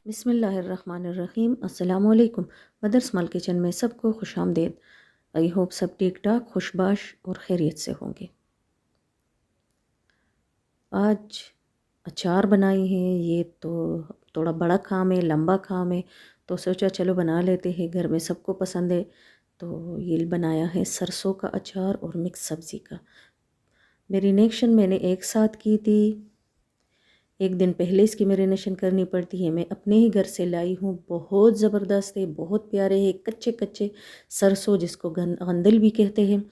बिस्मिल्लाहिर्रहमानिर्रहीम। अस्सलामुअलैकुम। Mother's small kitchen में सबको खुशामदीद। आई होप सब ठीक ठाक खुशबाश और खैरियत से होंगे। आज अचार बनाई है। ये तो थोड़ा बड़ा काम है, लंबा काम है, तो सोचा चलो बना लेते हैं, घर में सबको पसंद है। तो ये बनाया है सरसों का अचार और मिक्स सब्ज़ी का। मैरिनेशन मैंने एक साथ की थी, एक दिन पहले इसकी मैरिनेशन करनी पड़ती है। मैं अपने ही घर से लाई हूँ, बहुत ज़बरदस्त है, बहुत प्यारे है। कच्चे कच्चे सरसों जिसको गंदल भी कहते हैं,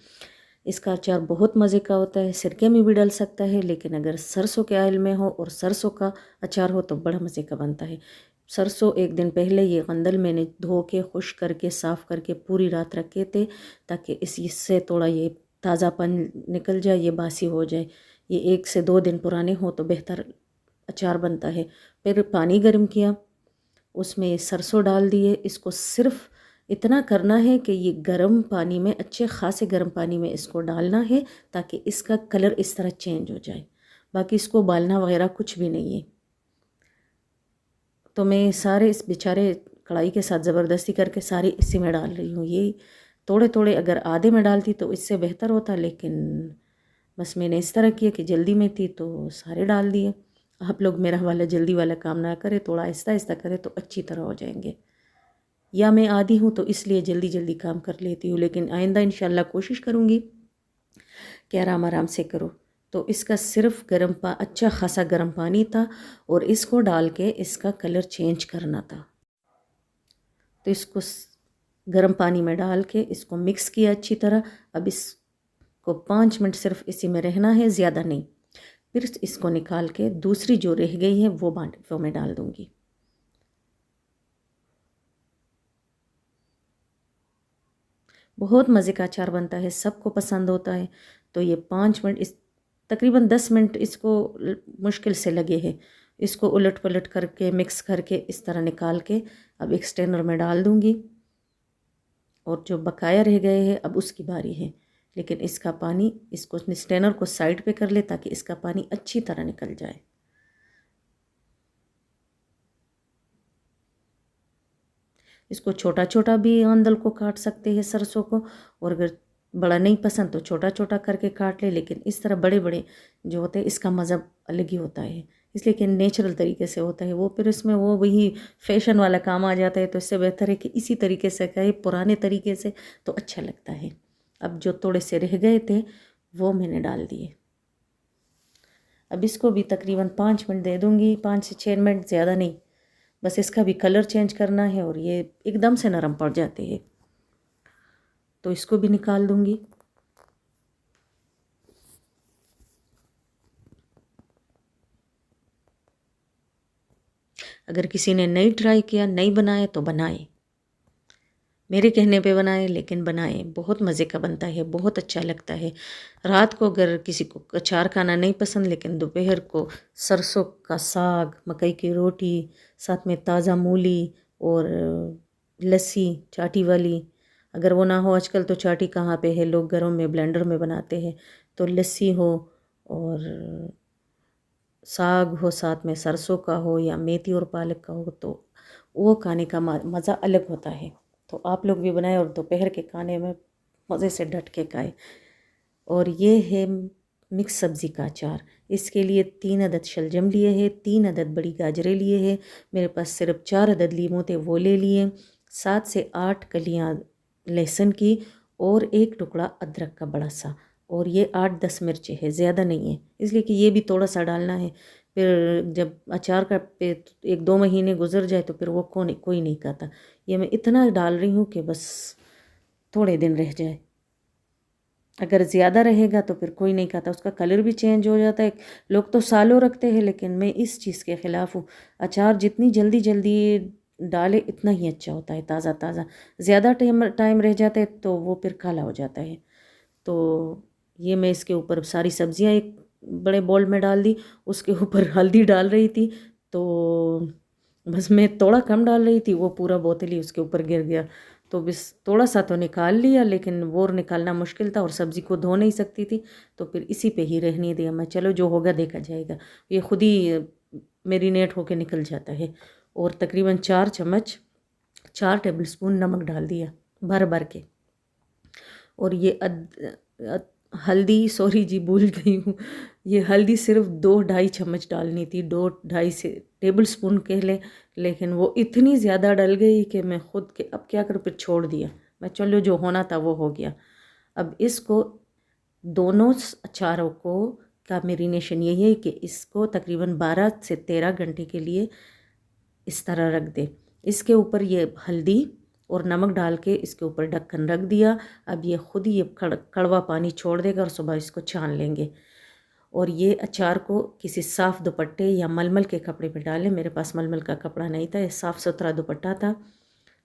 इसका अचार बहुत मज़े का होता है। सिरके में भी डल सकता है, लेकिन अगर सरसों के आयल में हो और सरसों का अचार हो तो बड़ा मज़े का बनता है। सरसों एक दिन पहले ये गंदल मैंने धो के खुश करके साफ़ करके पूरी रात रखे थे, ताकि इससे थोड़ा ये ताज़ापन निकल जाए, ये बासी हो जाए। ये 1 से 2 दिन पुराने हो तो बेहतर अचार बनता है। फिर पानी गर्म किया, उसमें सरसों डाल दिए। इसको सिर्फ इतना करना है कि ये गर्म पानी में, अच्छे खासे गर्म पानी में इसको डालना है, ताकि इसका कलर इस तरह चेंज हो जाए। बाकी इसको उबालना वगैरह कुछ भी नहीं है। तो मैं सारे इस बेचारे कढ़ाई के साथ ज़बरदस्ती करके सारी इसी में डाल रही हूँ। ये थोड़े थोड़े अगर आधे में डालती तो इससे बेहतर होता, लेकिन बस मैंने इस तरह किया कि जल्दी में थी तो सारे डाल दिए। आप लोग मेरा वाला जल्दी वाला काम ना करें, थोड़ा आहिस्ता आहिस्ता करें तो अच्छी तरह हो जाएंगे। या मैं आदी हूँ तो इसलिए जल्दी जल्दी काम कर लेती हूँ, लेकिन आइंदा इंशाल्लाह कोशिश करूँगी कि आराम आराम से करो। तो इसका सिर्फ अच्छा खासा गर्म पानी था और इसको डाल के इसका कलर चेंज करना था। तो इसको गर्म पानी में डाल के इसको मिक्स किया अच्छी तरह। अब इसको 5 मिनट सिर्फ इसी में रहना है, ज़्यादा नहीं। फिर इसको निकाल के दूसरी जो रह गई है वो मैं डाल दूँगी। बहुत मज़े का अचार बनता है, सबको पसंद होता है। तो ये 5 मिनट, इस तकरीबन 10 मिनट इसको मुश्किल से लगे हैं। इसको उलट पलट करके मिक्स करके इस तरह निकाल के अब एक स्ट्रेनर में डाल दूँगी। और जो बकाया रह गए हैं अब उसकी बारी है, लेकिन इसका पानी, इसको स्ट्रेनर को साइड पे कर ले ताकि इसका पानी अच्छी तरह निकल जाए। इसको छोटा छोटा भी अंदल को काट सकते हैं सरसों को, और अगर बड़ा नहीं पसंद तो छोटा छोटा करके काट ले, लेकिन इस तरह बड़े बड़े जो होते हैं इसका मज़ा अलग ही होता है, इसलिए कि नेचुरल तरीके से होता है वो। फिर इसमें वो वही फैशन वाला काम आ जाता है, तो इससे बेहतर है कि इसी तरीके से कहे, पुराने तरीके से, तो अच्छा लगता है। अब जो थोड़े से रह गए थे वो मैंने डाल दिए। अब इसको भी तकरीबन 5 मिनट दे दूँगी, 5 से 6 मिनट, ज़्यादा नहीं। बस इसका भी कलर चेंज करना है और ये एकदम से नरम पड़ जाते हैं। तो इसको भी निकाल दूँगी। अगर किसी ने नहीं ट्राई किया, नहीं बनाया तो बनाए, मेरे कहने पे बनाए, लेकिन बनाए, बहुत मज़े का बनता है, बहुत अच्छा लगता है। रात को अगर किसी को अचार खाना नहीं पसंद, लेकिन दोपहर को सरसों का साग, मकई की रोटी, साथ में ताज़ा मूली और लस्सी चाटी वाली, अगर वो ना हो, आजकल तो चाटी कहाँ पे है, लोग घरों में ब्लेंडर में बनाते हैं, तो लस्सी हो और साग हो, साथ में सरसों का हो या मेथी और पालक का हो, तो वो खाने का मज़ा अलग होता है। तो आप लोग भी बनाएं और दोपहर के खाने में मज़े से डट के खाएं। और ये है मिक्स सब्ज़ी का अचार। इसके लिए 3 अदद शलजम लिए हैं, 3 अदद बड़ी गाजरें लिए हैं, मेरे पास सिर्फ 4 अदद लीमू थे वो ले लिए, 7 से 8 कलियाँ लहसुन की और एक टुकड़ा अदरक का बड़ा सा, और ये 8-10 मिर्चें हैं, ज़्यादा नहीं है, इसलिए कि ये भी थोड़ा सा डालना है। फिर जब अचार का 1-2 महीने गुजर जाए तो फिर वो कोई नहीं खाता। ये मैं इतना डाल रही हूँ कि बस थोड़े दिन रह जाए, अगर ज़्यादा रहेगा तो फिर कोई नहीं खाता, उसका कलर भी चेंज हो जाता है। लोग तो सालों रखते हैं, लेकिन मैं इस चीज़ के ख़िलाफ़ हूँ। अचार जितनी जल्दी जल्दी डाले इतना ही अच्छा होता है, ताज़ा ताज़ा। ज़्यादा टाइम रह जाता है तो वो फिर काला हो जाता है। तो ये मैं इसके ऊपर सारी सब्जियां एक बड़े बाउल में डाल दी, उसके ऊपर हल्दी डाल रही थी, तो बस मैं थोड़ा कम डाल रही थी, वो पूरा बोतल ही उसके ऊपर गिर गया। तो बस थोड़ा सा तो निकाल लिया, लेकिन वो निकालना मुश्किल था और सब्ज़ी को धो नहीं सकती थी, तो फिर इसी पे ही रहने दिया मैं। चलो जो होगा देखा जाएगा, ये खुद ही मेरीनेट होके निकल जाता है। और तकरीबन 4 टेबल स्पून नमक डाल दिया भर भर के। और ये हल्दी, सॉरी जी भूल गई हूँ, ये हल्दी सिर्फ 2-2.5 चम्मच डालनी थी, 2-2.5 से टेबल स्पून कह लें, लेकिन वो इतनी ज़्यादा डल गई कि मैं खुद के अब क्या करूँ, फिर छोड़ दिया। मैं चलो जो होना था वो हो गया। अब इसको दोनों अचारों को का मेरिनेशन यही है कि इसको तकरीबन 12 से 13 घंटे के लिए इस तरह रख दे। इसके ऊपर ये हल्दी और नमक डाल के इसके ऊपर ढक्कन रख दिया। अब ये खुद ही ये कड़वा पानी छोड़ देगा और सुबह इसको छान लेंगे। और ये अचार को किसी साफ़ दुपट्टे या मलमल के कपड़े पे डालें। मेरे पास मलमल का कपड़ा नहीं था, ये साफ़ सुथरा दुपट्टा था,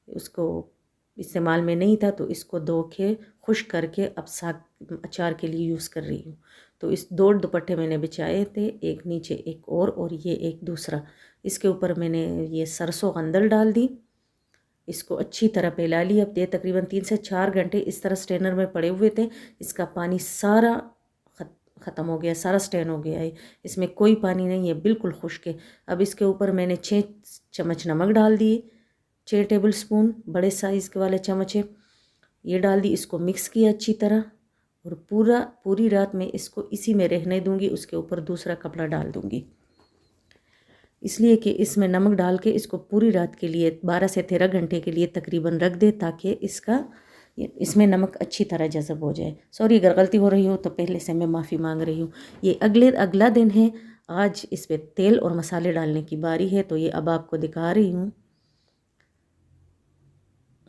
उसको इस्तेमाल में नहीं था, तो इसको धो के खुश करके अब साग अचार के लिए यूज़ कर रही हूँ। तो इस 2 दुपट्टे मैंने बिछाए थे, एक नीचे एक और ये एक दूसरा। इसके ऊपर मैंने ये सरसों गंदल डाल दी, इसको अच्छी तरह फैला लिया। अब ये तकरीबन 3 से 4 घंटे इस तरह स्ट्रेनर में पड़े हुए थे। इसका पानी सारा ख़त्म हो गया, सारा स्ट्रेन हो गया है, इसमें कोई पानी नहीं है, बिल्कुल खुश्क है। अब इसके ऊपर मैंने 6 चम्मच नमक डाल दिए, 6 टेबल स्पून बड़े साइज़ के वाले चम्मच है, ये डाल दी। इसको मिक्स किया अच्छी तरह और पूरी रात में इसको इसी में रहने दूंगी। उसके ऊपर दूसरा कपड़ा डाल दूंगी, इसलिए कि इसमें नमक डाल के इसको पूरी रात के लिए 12 से 13 घंटे के लिए तकरीबन रख दे, ताकि इसमें नमक अच्छी तरह जज़ब हो जाए। सॉरी अगर गलती हो रही हो तो पहले से मैं माफ़ी मांग रही हूँ। ये अगला दिन है, आज इस पर तेल और मसाले डालने की बारी है। तो ये अब आपको दिखा रही हूँ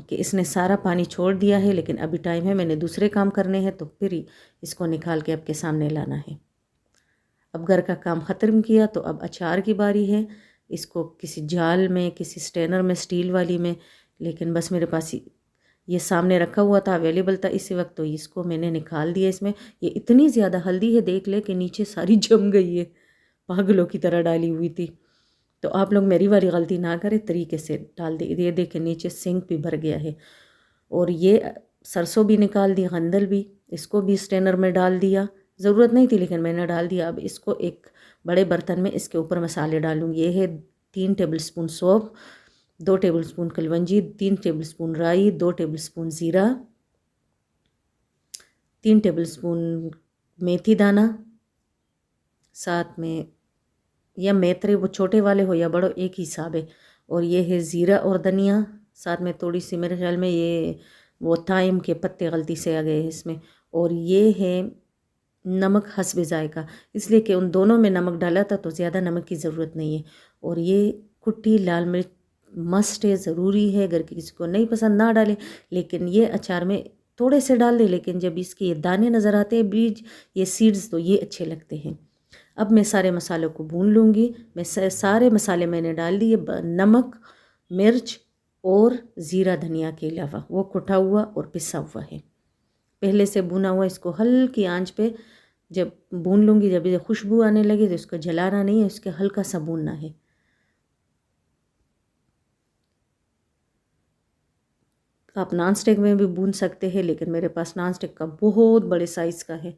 कि इसने सारा पानी छोड़ दिया है, लेकिन अभी टाइम है, मैंने दूसरे काम करने हैं, तो फिर इसको निकाल के आपके सामने लाना है। अब घर का काम ख़त्म किया तो अब अचार की बारी है। इसको किसी जाल में, किसी स्ट्रेनर में, स्टील वाली में, लेकिन बस मेरे पास ये सामने रखा हुआ था, अवेलेबल था इसी वक्त, तो इसको मैंने निकाल दिया। इसमें ये इतनी ज़्यादा हल्दी है, देख ले कि नीचे सारी जम गई है, पागलों की तरह डाली हुई थी। तो आप लोग मेरी वाली गलती ना करें, तरीके से डाल दे। ये देखें नीचे सिंक भी भर गया है। और ये सरसों भी निकाल दी, गंदल भी, इसको भी स्ट्रेनर में डाल दिया। ज़रूरत नहीं थी लेकिन मैंने डाल दिया। अब इसको एक बड़े बर्तन में इसके ऊपर मसाले डालूँगी। ये है 3 टेबल स्पून सौंफ, 2 table spoon kalonji, 3 table spoon राई, 2 टेबल स्पून ज़ीरा, 3 टेबल स्पून मेथी दाना, साथ में या मेथरे वो छोटे वाले हो या बड़ो एक ही हिसाब है। और ये है ज़ीरा और धनिया, साथ में थोड़ी सी, मेरे ख्याल में ये वो थाइम के पत्ते गलती से आ गए हैं इसमें। और ये है नमक हस्बे जायका, इसलिए कि उन दोनों में नमक डाला था तो ज़्यादा नमक की ज़रूरत नहीं है। और ये कुट्टी लाल मिर्च मस्ट है, ज़रूरी है, अगर किसी को नहीं पसंद ना डाले, लेकिन ये अचार में थोड़े से डाल दे, लेकिन जब इसके ये दाने नज़र आते हैं, बीज, ये सीड्स, तो ये अच्छे लगते हैं। अब मैं सारे मसालों को भून लूँगी। मैं सारे मसाले मैंने डाल दिए, नमक, मिर्च और ज़ीरा धनिया के अलावा, वो कुटा हुआ और पिसा हुआ है, पहले से भुना हुआ। इसको हल्की आंच पे जब भून लूँगी, जब ये खुशबू आने लगे तो इसको जलाना नहीं है, इसके हल्का सा भूनना है। आप नॉन स्टिक में भी भून सकते हैं, लेकिन मेरे पास नॉन स्टिक का बहुत बड़े साइज़ का है,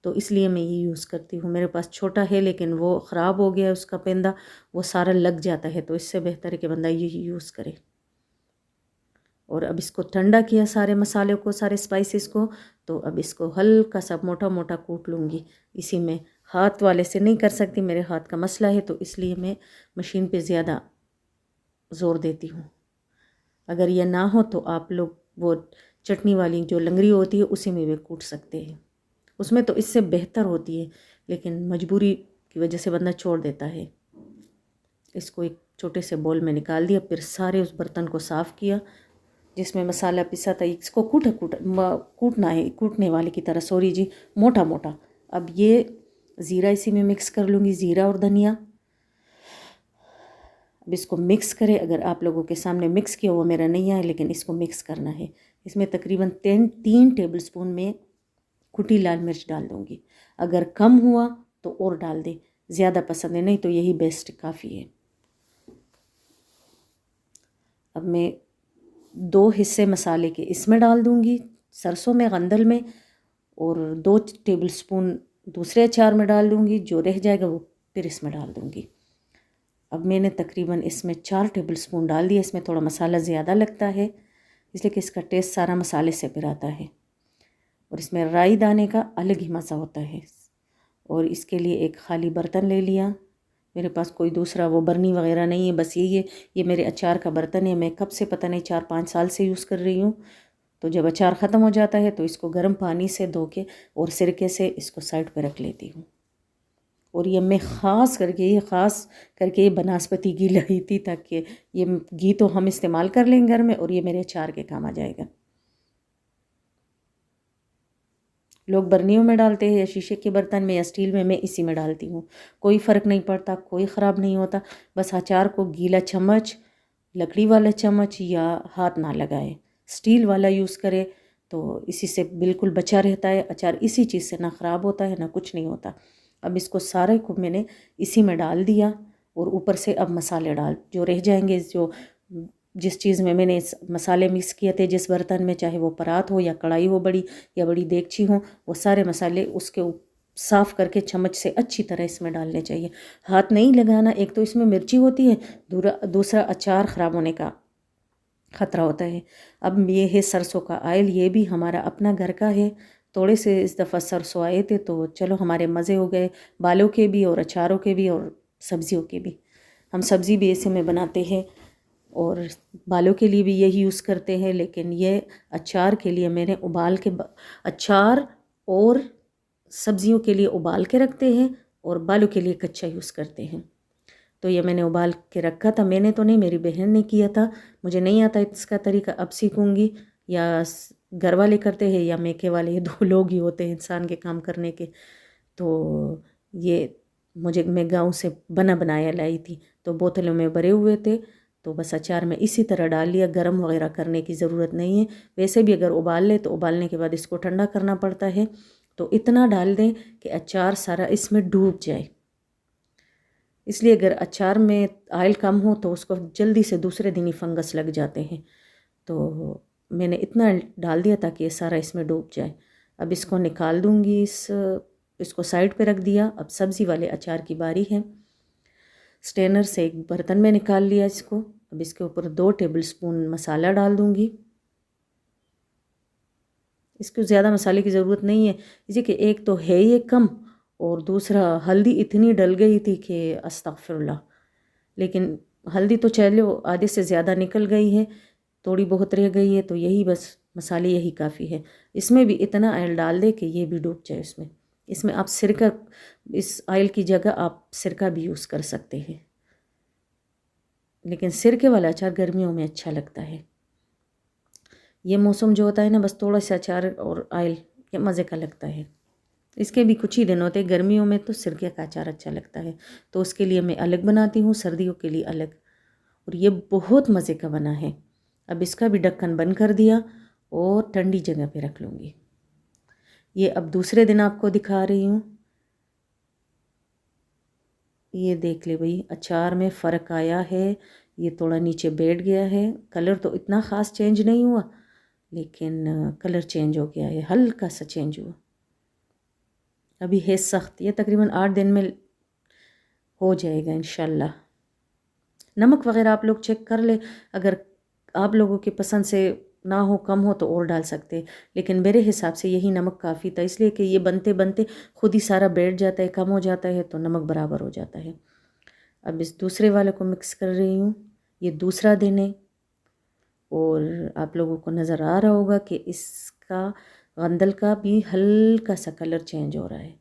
तो इसलिए मैं ये यूज़ करती हूँ। मेरे पास छोटा है लेकिन वो ख़राब हो गया है, उसका पेंदा वो सारा लग जाता है, तो इससे बेहतर है कि बंदा ये यूज़ करे। और अब इसको ठंडा किया सारे मसाले को, सारे स्पाइसेस को, तो अब इसको हल्का सा मोटा मोटा कूट लूँगी। इसी में हाथ वाले से नहीं कर सकती, मेरे हाथ का मसला है, तो इसलिए मैं मशीन पे ज़्यादा ज़ोर देती हूँ। अगर यह ना हो तो आप लोग वो चटनी वाली जो लंगड़ी होती है उसी में भी कूट सकते हैं, उसमें तो इससे बेहतर होती है, लेकिन मजबूरी की वजह से बंदा छोड़ देता है। इसको एक छोटे से बोल में निकाल दिया, फिर सारे उस बर्तन को साफ़ किया जिसमें मसाला पिसा था। इसको कूटना है, कूटने वाले की तरह, सॉरी जी, मोटा मोटा। अब ये ज़ीरा इसी में मिक्स कर लूँगी, ज़ीरा और धनिया। अब इसको मिक्स करें, अगर आप लोगों के सामने मिक्स किया, वो मेरा नहीं आया, लेकिन इसको मिक्स करना है। इसमें तकरीबन 3 टेबल स्पून में कुटी लाल मिर्च डाल दूँगी। अगर कम हुआ तो और डाल दें, ज़्यादा पसंद है, नहीं तो यही बेस्ट काफ़ी है। अब मैं 2 हिस्से मसाले के इसमें डाल दूँगी, सरसों में, गंदल में, और 2 टेबल स्पून दूसरे अचार में डाल दूँगी। जो रह जाएगा वो फिर इसमें डाल दूँगी। अब मैंने तकरीबन इसमें 4 टेबलस्पून डाल दिया। इसमें थोड़ा मसाला ज़्यादा लगता है इसलिए कि इसका टेस्ट सारा मसाले से फिर आता है, और इसमें राई दाने का अलग ही मज़ा होता है। और इसके लिए एक खाली बर्तन ले लिया। मेरे पास कोई दूसरा वो बर्नी वगैरह नहीं है, बस यही है। ये मेरे अचार का बर्तन है, मैं कब से पता नहीं 4-5 साल से यूज़ कर रही हूँ। तो जब अचार ख़त्म हो जाता है तो इसको गर्म पानी से धो के और सिरके से इसको साइड पर रख लेती हूँ। और ये मैं ख़ास करके ये बनस्पति घी लाई थी, ताकि ये घी तो हम इस्तेमाल कर लेंगे घर में और ये मेरे अचार के काम आ जाएगा। लोग बर्नियों में डालते हैं या शीशे के बर्तन में या स्टील में, मैं इसी में डालती हूँ। कोई फ़र्क नहीं पड़ता, कोई ख़राब नहीं होता। बस अचार को गीला चम्मच, लकड़ी वाला चम्मच या हाथ ना लगाए, स्टील वाला यूज़ करे तो इसी से बिल्कुल बचा रहता है। अचार इसी चीज़ से ना ख़राब होता है ना कुछ नहीं होता। अब इसको सारे को मैंने इसी में डाल दिया और ऊपर से अब मसाले जो रह जाएंगे, जिस चीज़ में मैंने मसाले मिक्स किए थे जिस बर्तन में, चाहे वो परात हो या कढ़ाई हो बड़ी या बड़ी देगची हो, वो सारे मसाले उसके साफ़ करके चम्मच से अच्छी तरह इसमें डालने चाहिए। हाथ नहीं लगाना, एक तो इसमें मिर्ची होती है, दूसरा अचार ख़राब होने का ख़तरा होता है। अब ये है सरसों का आयल, ये भी हमारा अपना घर का है। थोड़े से इस दफ़ा सरसों आए थे तो चलो हमारे मज़े हो गए, बालों के भी और अचारों के भी और सब्ज़ियों के भी। हम सब्ज़ी भी ऐसे में बनाते हैं और बालों के लिए भी यही यूज़ करते हैं, लेकिन ये अचार के लिए मैंने उबाल के अचार और सब्ज़ियों के लिए उबाल के रखते हैं और बालों के लिए कच्चा यूज़ करते हैं। तो ये मैंने उबाल के रखा था, मैंने तो नहीं, मेरी बहन ने किया था। मुझे नहीं आता इसका तरीका, अब सीखूँगी। या घर वाले करते हैं या मेके वाले, ये 2 लोग ही होते हैं इंसान के काम करने के। तो ये मैं गाँव से बना बनाया लाई थी, तो बोतलों में भरे हुए थे। तो बस अचार में इसी तरह डाल लिया, गरम वगैरह करने की ज़रूरत नहीं है। वैसे भी अगर उबाल ले तो उबालने के बाद इसको ठंडा करना पड़ता है। तो इतना डाल दें कि अचार सारा इसमें डूब जाए। इसलिए अगर अचार में ऑयल कम हो तो उसको जल्दी से दूसरे दिन ही फंगस लग जाते हैं। तो मैंने इतना डाल दिया ताकि ये सारा इसमें डूब जाए। अब इसको निकाल दूँगी, इसको साइड पे रख दिया। अब सब्ज़ी वाले अचार की बारी है। स्ट्रेनर से एक बर्तन में निकाल लिया इसको। अब इसके ऊपर 2 टेबलस्पून मसाला डाल दूँगी। इसको ज़्यादा मसाले की ज़रूरत नहीं है, इसी कि एक तो है ये कम और दूसरा हल्दी इतनी डल गई थी कि अस्तगफिरुल्लाह। लेकिन हल्दी तो चलो आधे से ज़्यादा निकल गई है, थोड़ी बहुत रह गई है, तो यही बस मसाले यही काफ़ी है। इसमें भी इतना ऑयल डाल दे कि ये भी डूब जाए इसमें आप सिरका, इस ऑयल की जगह आप सिरका भी यूज़ कर सकते हैं, लेकिन सिरके वाला अचार गर्मियों में अच्छा लगता है। ये मौसम जो होता है ना, बस थोड़ा सा अचार और ऑयल ये मज़े का लगता है। इसके भी कुछ ही दिन होते हैं, गर्मियों में तो सिरके का अचार अच्छा लगता है, तो उसके लिए मैं अलग बनाती हूँ, सर्दियों के लिए अलग। और ये बहुत मज़े का बना है। अब इसका भी ढक्कन बंद कर दिया और ठंडी जगह पे रख लूँगी। ये अब दूसरे दिन आपको दिखा रही हूँ। ये देख ले भाई, अचार में फ़र्क आया है, ये थोड़ा नीचे बैठ गया है। कलर तो इतना ख़ास चेंज नहीं हुआ, लेकिन कलर चेंज हो गया है, हल्का सा चेंज हुआ। अभी है सख्त, ये तकरीबन 8 दिन में हो जाएगा इंशाल्लाह। नमक वग़ैरह आप लोग चेक कर ले, अगर आप लोगों की पसंद से ना हो, कम हो तो और डाल सकते, लेकिन मेरे हिसाब से यही नमक काफ़ी था, इसलिए कि ये बनते बनते खुद ही सारा बैठ जाता है, कम हो जाता है तो नमक बराबर हो जाता है। अब इस दूसरे वाले को मिक्स कर रही हूँ। ये दूसरा दिन है और आप लोगों को नज़र आ रहा होगा कि इसका गंदल का भी हल्का सा कलर चेंज हो रहा है।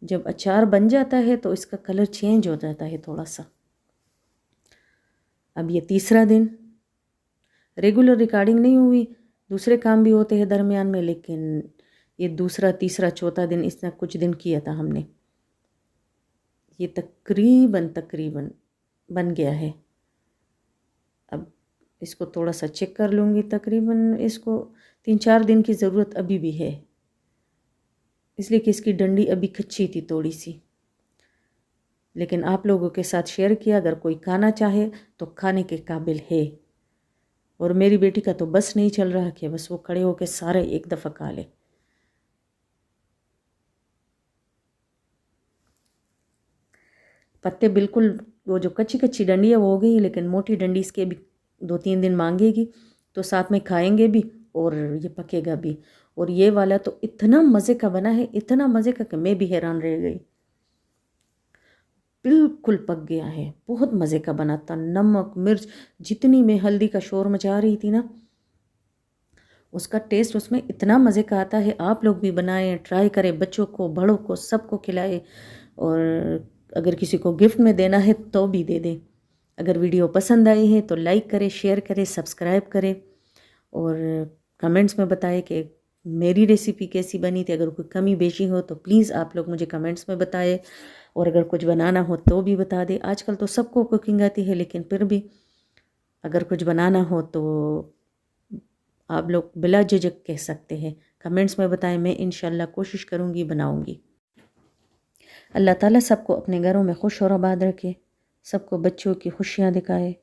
जब अचार बन जाता है तो इसका कलर चेंज हो जाता है थोड़ा सा। अब ये तीसरा दिन, रेगुलर रिकॉर्डिंग नहीं हुई, दूसरे काम भी होते हैं दरमियान में, लेकिन ये दूसरा, तीसरा, चौथा दिन इसने कुछ दिन किया था हमने। ये तकरीबन बन गया है। अब इसको थोड़ा सा चेक कर लूँगी, तकरीबन इसको 3-4 दिन की ज़रूरत अभी भी है, इसलिए कि इसकी डंडी अभी कच्ची थी थोड़ी सी, लेकिन आप लोगों के साथ शेयर किया। अगर कोई खाना चाहे तो खाने के काबिल है। और मेरी बेटी का तो बस नहीं चल रहा कि बस वो खड़े होकर सारे एक दफ़ा खा ले। पत्ते बिल्कुल, वो जो कच्ची कच्ची डंडी है वो हो गई, लेकिन मोटी डंडी इसके भी 2-3 दिन मांगेगी, तो साथ में खाएंगे भी और ये पकेगा भी। और ये वाला तो इतना मज़े का बना है, इतना मज़े का कि मैं भी हैरान रह गई। बिल्कुल पक गया है, बहुत मज़े का बना था। नमक मिर्च, जितनी मैं हल्दी का शोर मचा रही थी ना, उसका टेस्ट उसमें इतना मज़े का आता है। आप लोग भी बनाएं, ट्राई करें, बच्चों को बड़ों को सबको खिलाएं। और अगर किसी को गिफ्ट में देना है तो भी दे दें। अगर वीडियो पसंद आई है तो लाइक करें, शेयर करें, सब्सक्राइब करें और कमेंट्स में बताएं कि मेरी रेसिपी कैसी बनी थी। अगर कोई कमी बेशी हो तो प्लीज़ आप लोग मुझे कमेंट्स में बताएं। और अगर कुछ बनाना हो तो भी बता दें। आजकल तो सबको कुकिंग आती है, लेकिन फिर भी अगर कुछ बनाना हो तो आप लोग बिला झिझक कह सकते हैं। कमेंट्स में बताएं, मैं इंशाल्लाह कोशिश करूँगी, बनाऊँगी। अल्लाह ताला सबको अपने घरों में खुश और आबाद रखे, सबको बच्चों की खुशियाँ दिखाए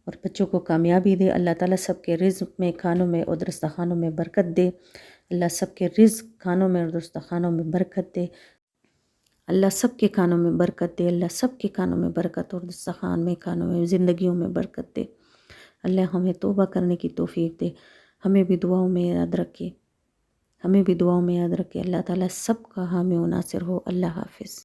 और बच्चों को कामयाबी दे। अल्लाह ताला सबके रिज़्क़ में, खानों में और दस्तरख़ानों में बरकत दे। अल्लाह सबके रिज़्क़, खानों में और दस्तरख़ानों में बरकत दे। अल्लाह सबके खानों में बरकत दे। अल्लाह सबके खानों में बरकत और दस्तरख़ान में, खानों में, ज़िंदगियों में बरकत दे। अल्लाह हमें तौबा करने की तौफ़ीक दे। हमें भी दुआओं में याद रखे, हमें भी दुआओं में याद रखे। अल्लाह ताला सबका हामी व नासिर हो। अल्लाह हाफ़िज़।